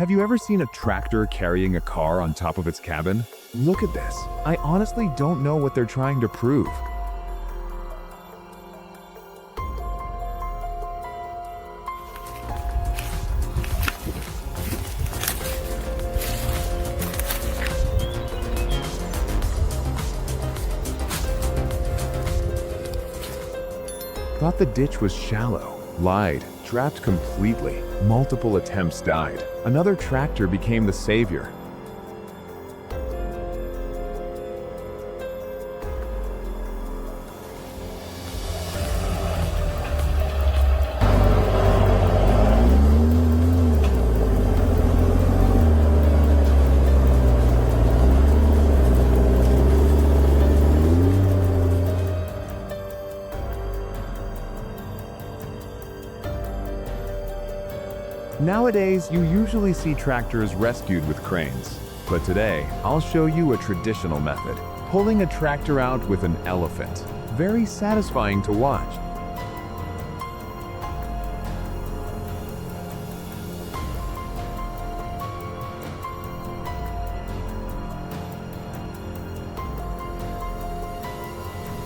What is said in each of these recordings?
Have you ever seen a tractor carrying a car on top of its cabin? Look at this. I honestly don't know what they're trying to prove. Thought the ditch was shallow. Lied. Trapped completely. Multiple attempts died. Another tractor became the savior. Nowadays, you usually see tractors rescued with cranes. But today, I'll show you a traditional method. Pulling a tractor out with an elephant. Very satisfying to watch.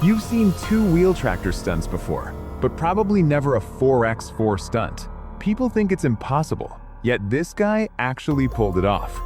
You've seen two-wheel tractor stunts before, but probably never a 4x4 stunt. People think it's impossible, yet this guy actually pulled it off.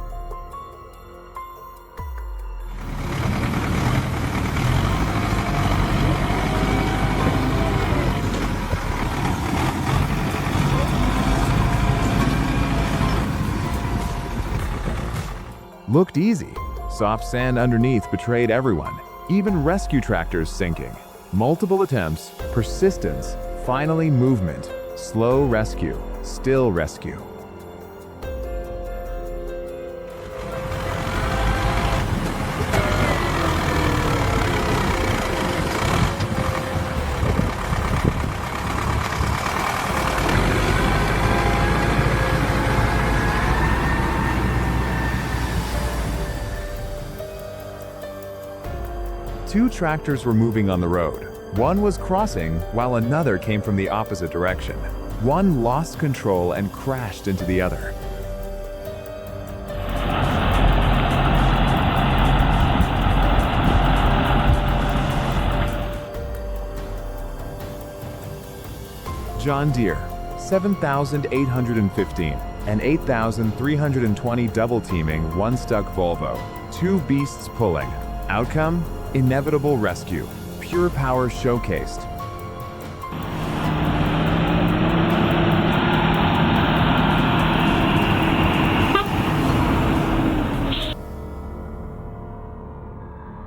Looked easy. Soft sand underneath betrayed everyone, even rescue tractors sinking. Multiple attempts, persistence, finally movement. Slow rescue, still rescue. Two tractors were moving on the road. One was crossing while another came from the opposite direction. One lost control and crashed into the other. John Deere, 7,815 and 8,320 double teaming, one stuck Volvo, two beasts pulling. Outcome? Inevitable rescue. Pure power showcased.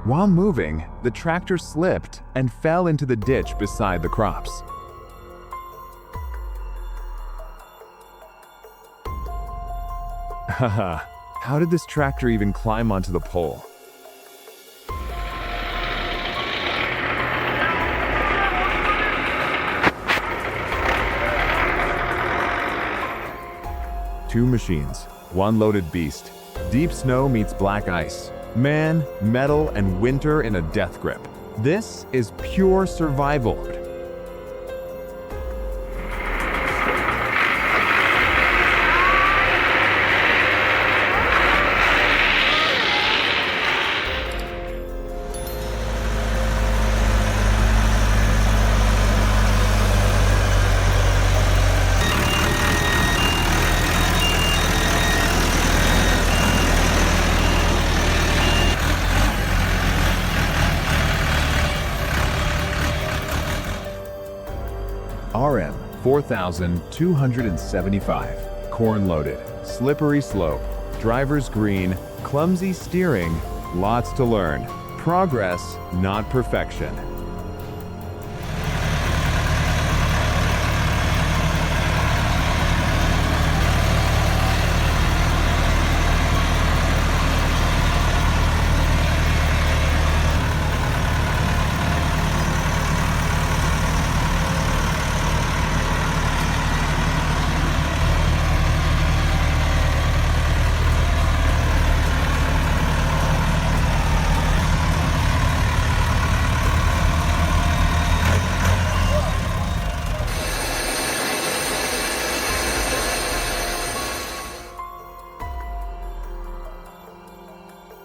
While moving, the tractor slipped and fell into the ditch beside the crops. Haha, how did this tractor even climb onto the pole? Two machines, one loaded beast. Deep snow meets black ice. Man, metal, and winter in a death grip. This is pure survival. RM 4,275. Corn loaded. Slippery slope. Driver's green. Clumsy steering. Lots to learn. Progress, not perfection.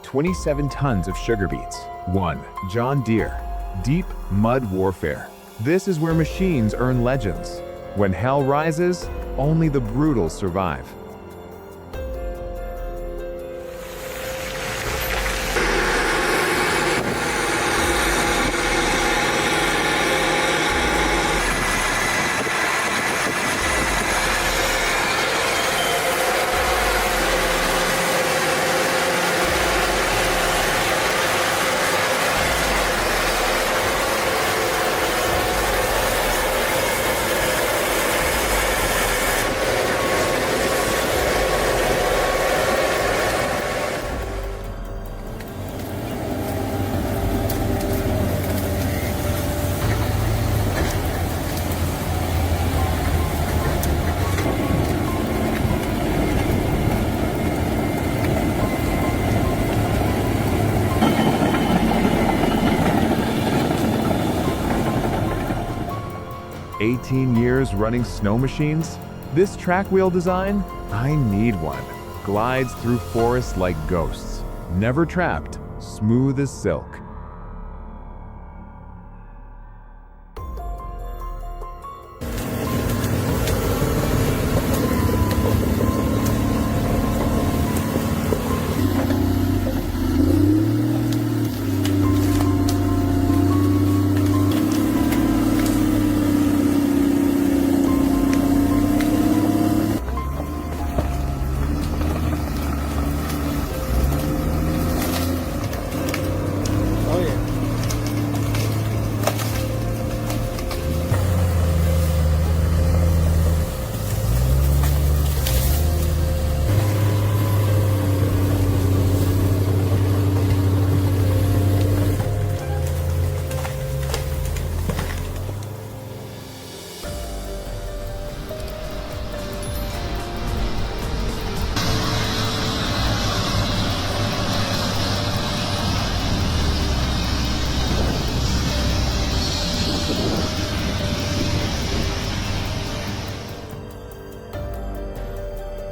27 tons of sugar beets. 1. John Deere. Deep mud warfare. This is where machines earn legends. When hell rises, only the brutal survive. Years running snow machines? This track wheel design? I need one. Glides through forests like ghosts. Never trapped, smooth as silk.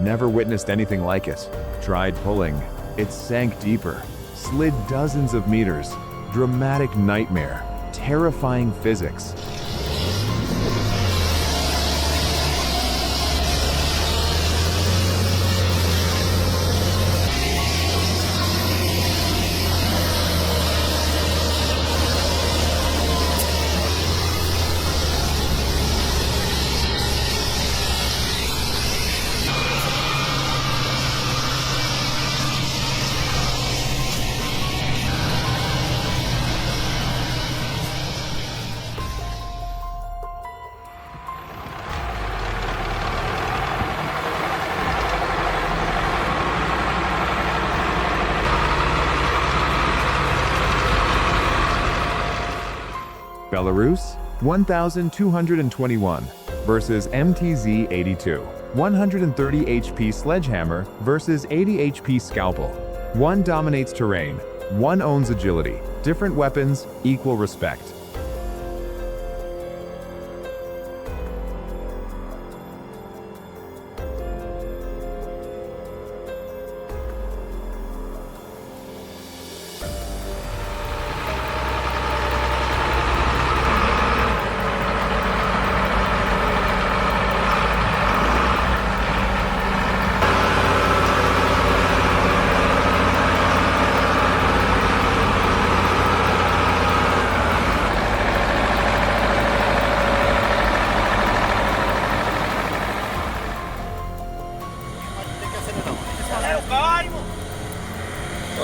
Never witnessed anything like it. Tried pulling. It sank deeper. Slid dozens of meters. Dramatic nightmare. Terrifying physics. Belarus, 1,221 versus MTZ-82. 130 HP sledgehammer versus 80 HP scalpel. One dominates terrain, one owns agility. Different weapons, equal respect.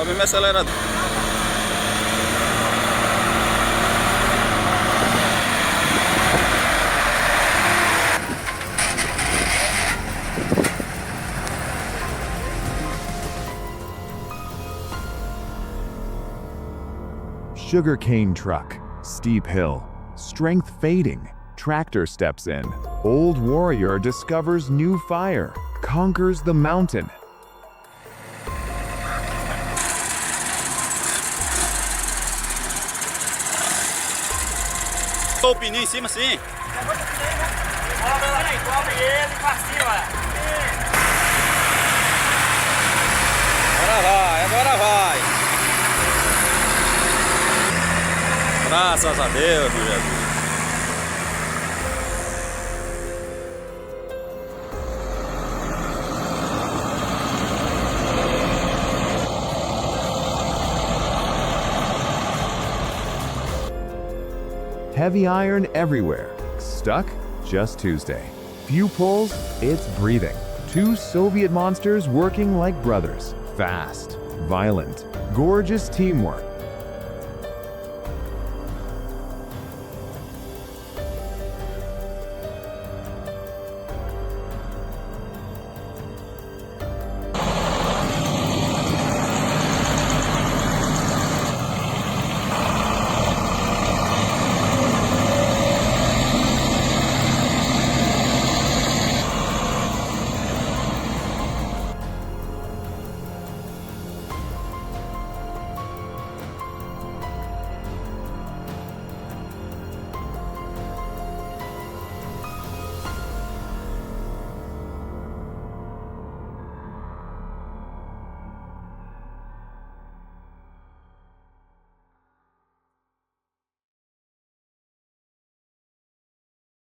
Sobe meu acelerador. Sugarcane truck, steep hill, strength fading. Tractor steps in. Old warrior discovers new fire, conquers the mountain. O pneu em cima assim. Cobre ele pra cima. Agora vai, agora vai. Graças a Deus, meu Jesus. Heavy iron everywhere. Stuck? Just Tuesday. Few pulls? It's breathing. Two Soviet monsters working like brothers. Fast, violent, gorgeous teamwork.